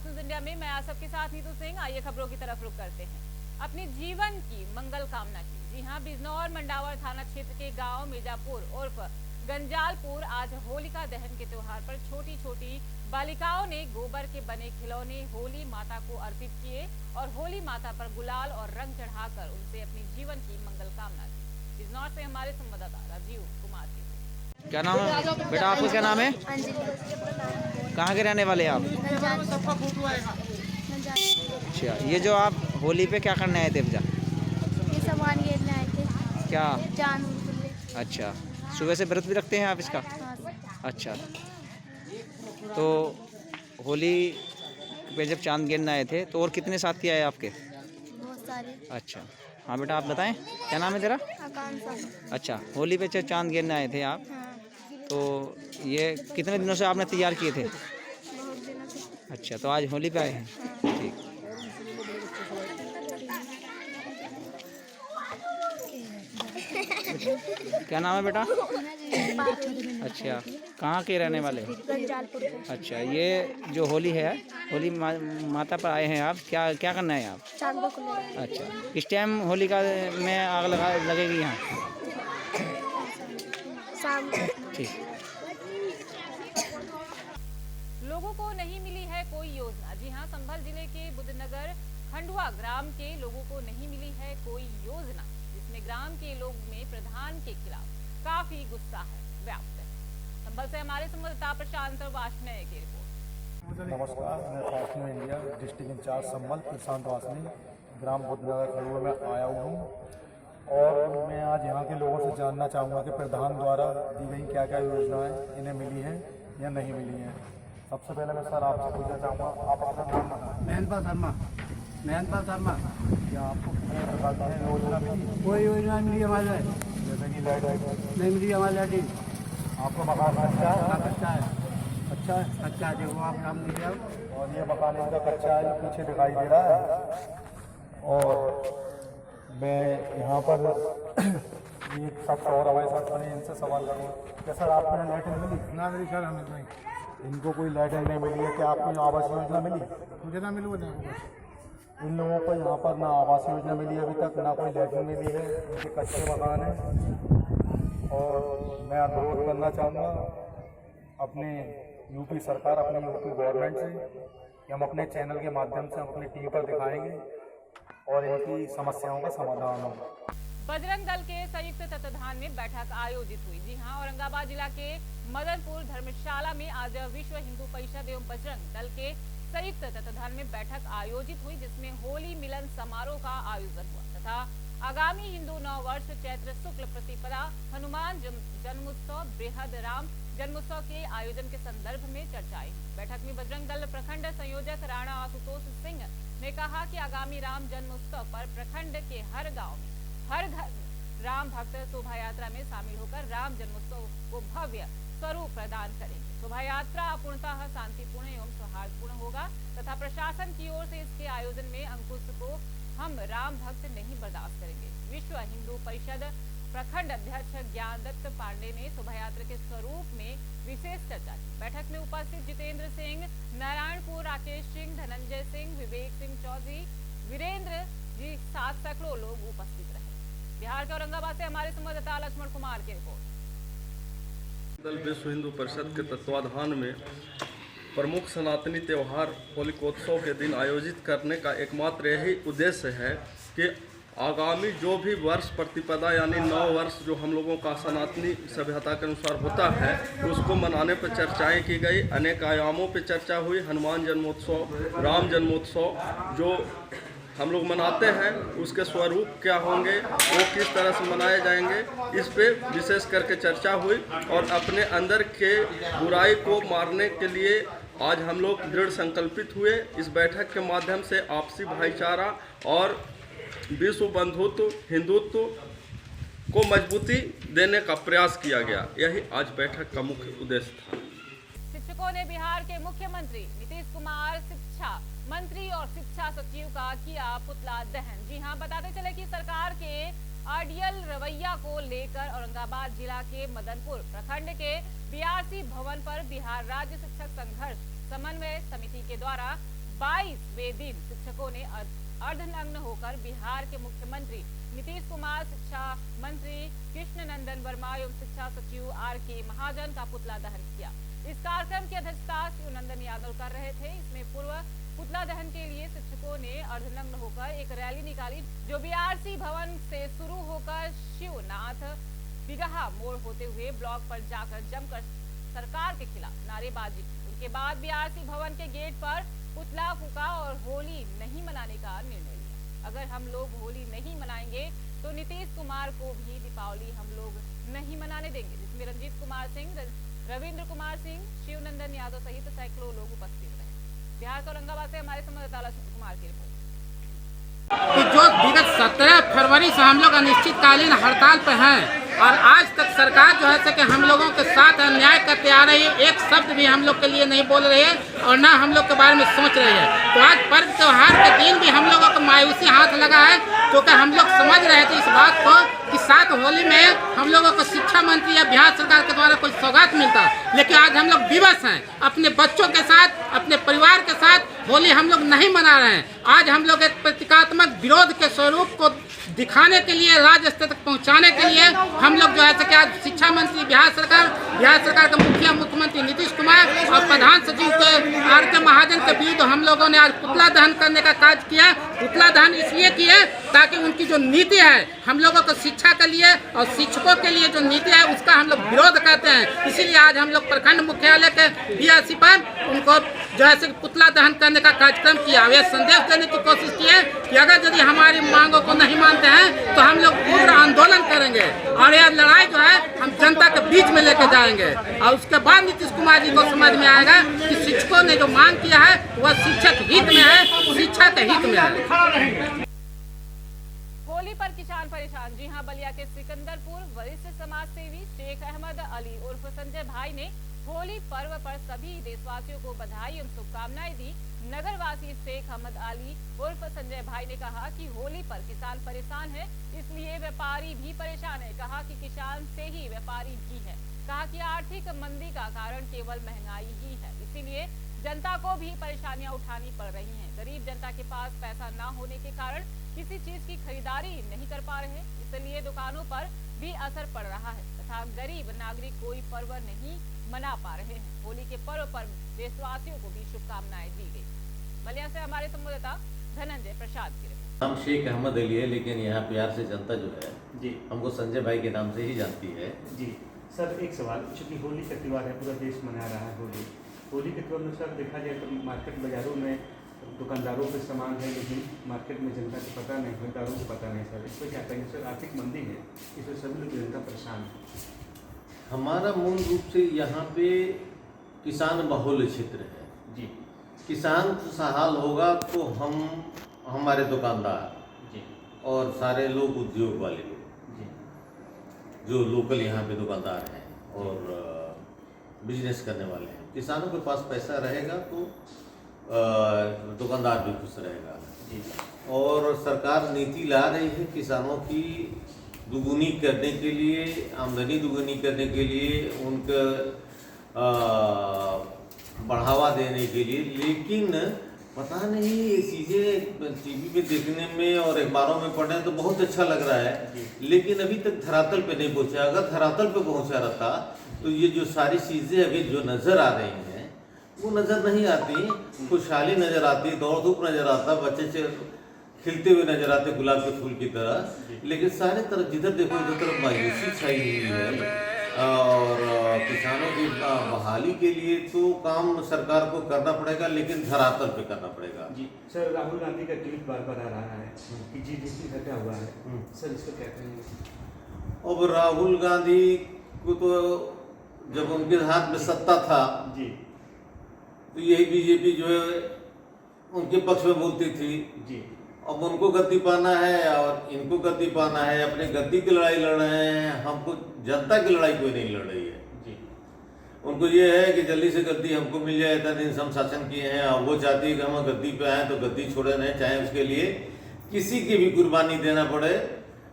News India में मैं आज सबके साथ नीतू सिंह। आइए खबरों की तरफ रुख करते हैं। अपनी जीवन की मंगल कामना की। जी हां, बिजनौर मंडावर थाना क्षेत्र के गांव मिर्जापुर उर्फ गंजालपुर आज होलिका दहन के त्योहार पर छोटी छोटी बालिकाओं ने गोबर के बने खिलौने होली माता को अर्पित किए और होली माता पर गुलाल और रंग चढ़ाकर उनसे अपनी जीवन की मंगल कामना की। बिजनौर से हमारे संवाददाता राजीव कुमार की। क्या नाम है बेटा, आपका क्या नाम है? कहाँ के रहने वाले आप? अच्छा, ये जो आप होली पे क्या करने आए थे बेटा? ये सामान घेरने आए थे। क्या? चांद। अच्छा, सुबह से व्रत भी रखते हैं आप इसका? अच्छा, तो होली पे जब चांद गिरने आए थे तो और कितने साथी आए आपके? बहुत सारे। अच्छा, हाँ बेटा, आप बताएं क्या नाम है तेरा? आकांक्षा। अच्छा, होली पे जब चांद गिरने आए थे आप, हाँ। तो ये कितने दिनों से आपने तैयार किए थे? बहुत दिनों से। अच्छा, तो आज होली पे आए हैं। ठीक। क्या नाम है बेटा? अच्छा, कहाँ के रहने वाले हो? गंजालपुर के। अच्छा, ये जो होली है, होली माता पर आए हैं आप, क्या क्या करना है आप? चांद को ले आए। अच्छा, किस टाइम होली का में आग लगेगी यहाँ? शाम को। ठीक। लोगों को नहीं मिली है कोई योजना। जी हां, संभल जिले के बुद्धनगर खंडवा ग्राम के लोगों को नहीं मिली है कोई योजना, जिसमें ग्राम के लोग में प्रधान के खिलाफ काफी गुस्सा है व्याप्त है। संभल से हमारे संवाददाता प्रशांत वासने की रिपोर्ट। नमस्कार, मैं फॉर्चून इंडिया डिस्ट्रिक्ट इंचार्ज संभल प्रशांत वासनी ग्राम बुद्धनगर खड़ुआ में आया हुआ हूँ और मैं आज यहाँ के लोगों से जानना चाहूँगा कि प्रधान द्वारा दी गई क्या क्या योजनाएं इन्हें मिली हैं या नहीं मिली हैं। सबसे पहले मैं सर आपसे पूछना चाहूँगा, आप अपना नाम बताएं। महनपाल शर्मा। महनपाल शर्मा। क्या आपको कितने प्रकार की योजना मिली? कोई योजना मिली हमारे? जैसे कि लाइट नहीं मिली हमारे लैट्रिन। आपको मकान कच्चा है? कच्चा है। अच्छा है। कच्चा है, देखो आप नाम लिख आओ। और ये मकान इनका कच्चा है, पीछे दिखाई दे रहा है। और मैं यहाँ पर ये सब और अवैध मैंने इनसे सवाल करूँ, क्या सर आपको यहाँ लाइटें मिली? ना मेरी सर हमें नहीं। इनको कोई लाइटें नहीं मिली है? क्या आपको यहाँ आवास योजना मिली? मुझे ना मिलू नहीं कुछ। इन लोगों को यहाँ पर ना आवास योजना मिली है अभी तक, ना कोई लाइटें मिली है, इनके कच्चे मकान हैं। और मैं अनुरोध करना चाहूँगा अपने यूपी सरकार, अपनी यूपी गवर्नमेंट से कि हम अपने चैनल के माध्यम से हम अपनी टीवी पर दिखाएंगे और इनकी समस्याओं का समाधान होगा। बजरंग दल के संयुक्त तत्वाधान में बैठक आयोजित हुई। जी हां, औरंगाबाद जिला के मदनपुर धर्मशाला में आज विश्व हिंदू परिषद एवं बजरंग दल के संयुक्त तत्वाधान में बैठक आयोजित हुई, जिसमें होली मिलन समारोह का आयोजन हुआ तथा आगामी हिंदू नव वर्ष चैत्र शुक्ल प्रतिपदा हनुमान जन्मोत्सव बृहद राम जन्मोत्सव के आयोजन के संदर्भ में चर्चाएं। बैठक में बजरंग दल प्रखंड संयोजक राणा आशुतोष सिंह ने कहा कि आगामी राम जन्मोत्सव पर प्रखंड के हर गाँव में हर घर राम भक्त शोभा यात्रा में शामिल होकर राम जन्मोत्सव को भव्य स्वरूप प्रदान करेंगे। शोभा यात्रा पूर्णतः शांतिपूर्ण एवं सौहार्दपूर्ण होगा तथा प्रशासन की ओर से इसके आयोजन में अंकुश को हम राम भक्त नहीं बर्दाश्त करेंगे। विश्व हिंदू परिषद प्रखंड अध्यक्ष ज्ञानदत्त पांडे ने शोभा यात्रा के स्वरूप में विशेष चर्चा की। बैठक में उपस्थित जितेंद्र सिंह, नारायणपुर राकेश सिंह, धनंजय सिंह, विवेक सिंह चौधरी, वीरेंद्र जी साथ सैकड़ों लोग उपस्थित रहे। बिहार के औरंगाबाद से हमारे संवाददाता लक्ष्मण कुमार की रिपोर्ट। दल विश्व हिंदू परिषद के तत्वाधान में प्रमुख सनातनी त्यौहार होलिकोत्सव के दिन आयोजित करने का एकमात्र यही उद्देश्य है कि आगामी जो भी वर्ष प्रतिपदा यानी 9 वर्ष जो हम लोगों का सनातनी सभ्यता के अनुसार होता है, उसको मनाने पर चर्चाएं की गई। अनेक आयामों पर चर्चा हुई। हनुमान जन्मोत्सव, राम जन्मोत्सव जो हम लोग मनाते हैं उसके स्वरूप क्या होंगे, वो किस तरह से मनाए जाएंगे, इस पे विशेष करके चर्चा हुई। और अपने अंदर के बुराई को मारने के लिए आज हम लोग दृढ़ संकल्पित हुए। इस बैठक के माध्यम से आपसी भाईचारा और विश्व बंधुत्व हिंदुत्व को मजबूती देने का प्रयास किया गया। यही आज बैठक का मुख्य उद्देश्य था। शिक्षकों ने बिहार के मुख्यमंत्री नीतीश कुमार, शिक्षा मंत्री और शिक्षा सचिव का किया पुतला दहन। जी हां, बताते चले कि सरकार के आरडीएल रवैया को लेकर औरंगाबाद जिला के मदनपुर प्रखंड के बीआरसी भवन पर बिहार राज्य शिक्षक संघर्ष समन्वय समिति के द्वारा 22वें दिन शिक्षकों ने अर्धनग्न होकर बिहार के मुख्यमंत्री नीतीश कुमार, शिक्षा मंत्री कृष्णनंदन वर्मा एवं शिक्षा सचिव RK महाजन का पुतला दहन किया। इस कार्यक्रम की अध्यक्षता शिवनंदन यादव कर रहे थे। इसमें पूर्व पुतला दहन के लिए शिक्षकों ने अर्धनग्न होकर एक रैली निकाली, जो BRC भवन से शुरू होकर शिवनाथ बिगहा मोड़ होते हुए ब्लॉक पर जाकर जमकर सरकार के खिलाफ नारेबाजी की। उसके बाद BRC भवन के गेट पर पुतला फूका और होली नहीं मनाने का निर्णय लिया। अगर हम लोग होली नहीं मनाएंगे तो नीतीश कुमार को भी दीपावली हम लोग नहीं मनाने देंगे, जिसमें रंजीत कुमार सिंह, रविंद्र कुमार सिंह, शिवनंदन यादव सहित सैकड़ों लोग उपस्थित रहे। बिहार के औरंगाबाद से हमारे संवाददाता लक्ष्मण कुमार की रिपोर्ट। कि जो विगत 17 फरवरी से हम लोग अनिश्चितकालीन हड़ताल पर हैं और आज तक सरकार जो है कि हम लोगों के साथ अन्याय करते आ रही है, एक शब्द भी हम लोग के लिए नहीं बोल रही है और ना हम लोग के बारे में सोच रही है। तो आज पर्व त्योहार के दिन भी हम लोगों को मायूसी हाथ लगा है, क्योंकि हम लोग समझ रहे थे इस बात को कि 7 होली में हम लोगों को शिक्षा मंत्री या बिहार सरकार के द्वारा कोई सौगात मिलता, लेकिन आज हम लोग विवश हैं। अपने बच्चों के साथ, अपने परिवार के साथ होली हम लोग नहीं मना रहे हैं। आज हम लोग एक प्रतीकात्मक विरोध के स्वरूप को दिखाने के लिए, राज्य स्तर तक पहुंचाने के लिए हम लोग जो है कि आज शिक्षा मंत्री बिहार सरकार के मुखिया मुख्यमंत्री नीतीश कुमार और प्रधान सचिव के RK महाजन के विरुद्ध हम लोगों ने आज पुतला दहन करने का कार्य किया। पुतला दहन इसलिए किए ताकि उनकी जो नीति है हम लोगों को शिक्षा के लिए और शिक्षकों के लिए जो नीति है उसका हम लोग विरोध करते हैं। इसीलिए आज हम लोग प्रखंड मुख्यालय के BRC पर उनको जो है पुतला दहन करने का कार्यक्रम किया। यह संदेश देने की कोशिश की है कि अगर यदि हमारी मांगों को नहीं मानते हैं तो हम लोग उग्र आंदोलन करेंगे और यह लड़ाई जो है हम जनता के बीच में लेकर जाएंगे। और उसके बाद नीतीश कुमार जी को समझ में आएगा कि शिक्षकों ने जो मांग किया है वह शिक्षक हित में है, शिक्षा के हित में है। होली पर किसान परेशान। जी हां, बलिया के सिकंदरपुर वरिष्ठ समाज सेवी शेख अहमद अली उर्फ संजय भाई ने होली पर्व पर सभी देशवासियों को बधाई एवं शुभकामनाएं दी। नगरवासी शेख अहमद अली उर्फ संजय भाई ने कहा कि होली पर किसान परेशान है, इसलिए व्यापारी भी परेशान है। कहा कि किसान से ही व्यापारी भी है। कहा कि आर्थिक मंदी का कारण केवल महंगाई ही है, इसीलिए जनता को भी परेशानियां उठानी पड़ रही हैं। गरीब जनता के पास पैसा न होने के कारण किसी चीज की खरीदारी नहीं कर पा रहे हैं, इसलिए दुकानों पर भी असर पड़ रहा है तथा गरीब नागरिक कोई पर्व नहीं मना पा रहे हैं। होली के पर्व पर देशवासियों को भी शुभकामनाएं दी गई। बलिया से हमारे संवाददाता धनंजय प्रसाद की रिपोर्ट। नाम शेख अहमद अली है, लेकिन यहाँ बिहार से जनता जो है जी हमको संजय भाई के नाम से ही जानती है। जी सर, एक सवाल, चूँकि होली का त्यौहार है, पूरा देश मना रहा है होली के त्यौहार में सर देखा जाए तो मार्केट बाज़ारों में दुकानदारों के सामान है, लेकिन मार्केट में जनता को पता नहीं, खरीदारों को पता नहीं। सर इस पर क्या कहेंगे? सर आर्थिक मंदी है, इसमें सभी लोग जनता परेशान है। हमारा मूल रूप से यहाँ पे किसान बहुल क्षेत्र है जी। किसान खुशहाल होगा तो हम हमारे दुकानदार जी और सारे लोग उद्योग वाले लोग जी जो लोकल यहाँ पे दुकानदार हैं और बिजनेस करने वाले हैं, किसानों के पास पैसा रहेगा तो दुकानदार भी खुश रहेगा जी। और सरकार नीति ला रही है किसानों की दुगुनी करने के लिए, आमदनी दुगुनी करने के लिए, उनका बढ़ावा देने के लिए। लेकिन पता नहीं ये चीज़ें टीवी पे देखने में और अखबारों में पढ़ने तो बहुत अच्छा लग रहा है, लेकिन अभी तक धरातल पे नहीं पहुंचा। अगर धरातल पे पहुंचा रहता तो ये जो सारी चीज़ें अभी जो नज़र आ रही हैं वो नज़र नहीं आती। खुशहाली नज़र आती, दौड़ धूप नज़र आता, बच्चे खिलते हुए नजर आते गुलाब के फूल की तरह, लेकिन सारे तरफ जिधर देखो उधर तरफ मायूसी छाई हुई है। और किसानों की बहाली के लिए तो काम सरकार को करना पड़ेगा, लेकिन धरातल पे करना पड़ेगा। जी सर, राहुल गांधी का ट्वीट बार बार आ रहा है कि GDP घटा हुआ है, सर इसको क्या कहेंगे? अब राहुल गांधी को तो जब उनके हाथ में सत्ता था जी तो यही बीजेपी जो है उनके पक्ष में बोलती थी जी। अब उनको गद्दी पाना है और इनको गद्दी पाना है, अपने गद्दी की लड़ाई लड़ रहे हैं। हमको जनता की लड़ाई कोई नहीं लड़ रही है जी। उनको ये है कि जल्दी से गद्दी हमको मिल जाए, इतना दिन हम शासन किए हैं। और वो चाहती है कि हम गद्दी पे आए तो गद्दी छोड़े नहीं, चाहे उसके लिए किसी की भी कुर्बानी देना पड़े,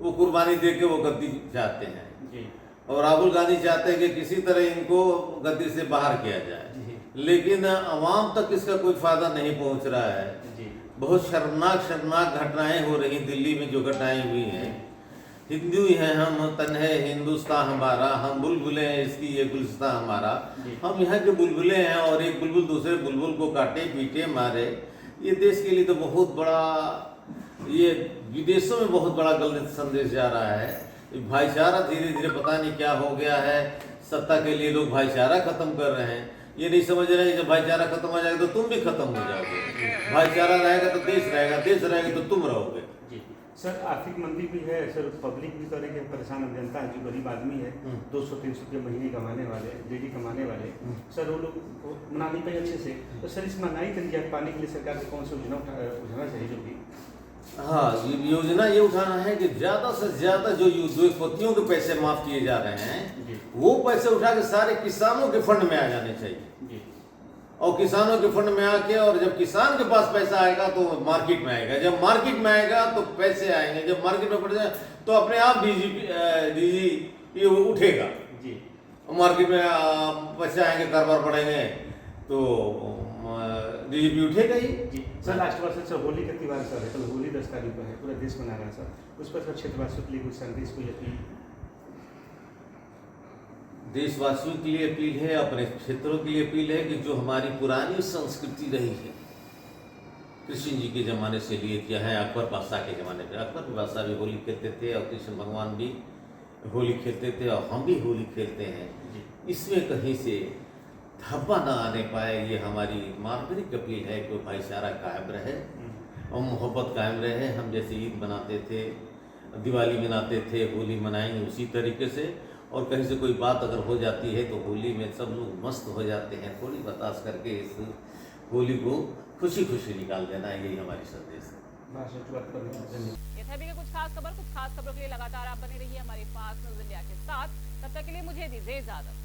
वो कुर्बानी दे के वो गद्दी चाहते हैं जी। और राहुल गांधी चाहते हैं कि किसी तरह इनको गद्दी से बाहर किया जाए। लेकिन आवाम तक इसका कोई फायदा नहीं पहुंच रहा है। जी बहुत शर्मनाक घटनाएं हो रही दिल्ली में, जो घटनाएं हुई हैं। हिंदू हैं हम, तन है हिंदुस्तान हमारा, हम बुलबुलें हैं इसकी, ये गुलस्तान हमारा। हम यहाँ के बुलबुलें हैं और एक बुलबुल दूसरे बुलबुल को काटे पीटे मारे। ये देश के लिए तो बहुत बड़ा, ये विदेशों में बहुत बड़ा गलत संदेश जा रहा है। भाईचारा धीरे धीरे पता नहीं क्या हो गया है, सत्ता के लिए लोग भाईचारा खत्म कर रहे हैं। ये नहीं समझ रहे जब भाईचारा खत्म हो जाएगा तो तुम भी खत्म हो जाओगे। भाईचारा रहेगा तो देश रहेगा, देश रहेगा तो तुम रहोगे। जी सर, आर्थिक मंदी भी है सर, पब्लिक भी तरह के परेशान है, जनता है जो गरीब आदमी है 200-300 रुपये महीने कमाने वाले, डेली कमाने वाले सर, वो लोग मना नहीं पाए अच्छे से। तो सर इस महंगाई के निजात पाने के लिए सरकार को कौन सी योजना उठाना चाहिए? जो भी हाँ, ये योजना ये उठाना है कि ज़्यादा से ज़्यादा जो उद्योगपतियों के पैसे माफ किए जा रहे हैं वो पैसे उठा के सारे किसानों के फंड में आ जाने चाहिए। और किसानों के फंड में आके, और जब किसान के पास पैसा आएगा तो मार्केट में आएगा, जब मार्केट में आएगा तो पैसे आएंगे, जब मार्केट में पड़ जाए तो अपने आप डीजीपी उठेगा। जी मार्केट में पैसे आएंगे, कारोबार बढ़ेंगे तो डीजीपी उठेगा ही। जी सर, लास्ट बार सर होली का त्यौहार सर है, कल होली 10 तारीख को है, पूरा देश मना रहा है सर, उस पर सर क्षेत्रवासियों के लिए कुछ संदेश, कोई अपील? देशवासियों के लिए अपील है, अपने क्षेत्रों के लिए अपील है कि जो हमारी पुरानी संस्कृति रही है, कृष्ण जी के ज़माने से लिए किया है, अकबर बादशाह के ज़माने पे, अकबर बादशाह भी होली खेलते थे और कृष्ण भगवान भी होली खेलते थे और हम भी होली खेलते हैं। इसमें कहीं से धब्बा ना आने पाए, ये हमारी मार्मिक अपील है कि भाईचारा कायम रहे और मोहब्बत कायम रहे। हम जैसे ईद मनाते थे, दिवाली मनाते थे, होली मनाएंगे उसी तरीके से। और कहीं से कोई बात अगर हो जाती है तो होली में सब लोग मस्त हो जाते हैं, थोड़ी बतास करके इस होली को खुशी खुशी निकाल देना, यही हमारी संदेश है। ये था अभी के कुछ खास खबरों के लिए लगातार आप बने रहिए हमारे फास्ट न्यूज़ इंडिया के साथ। तब तक के लिए मुझे दीजिए इजाजत।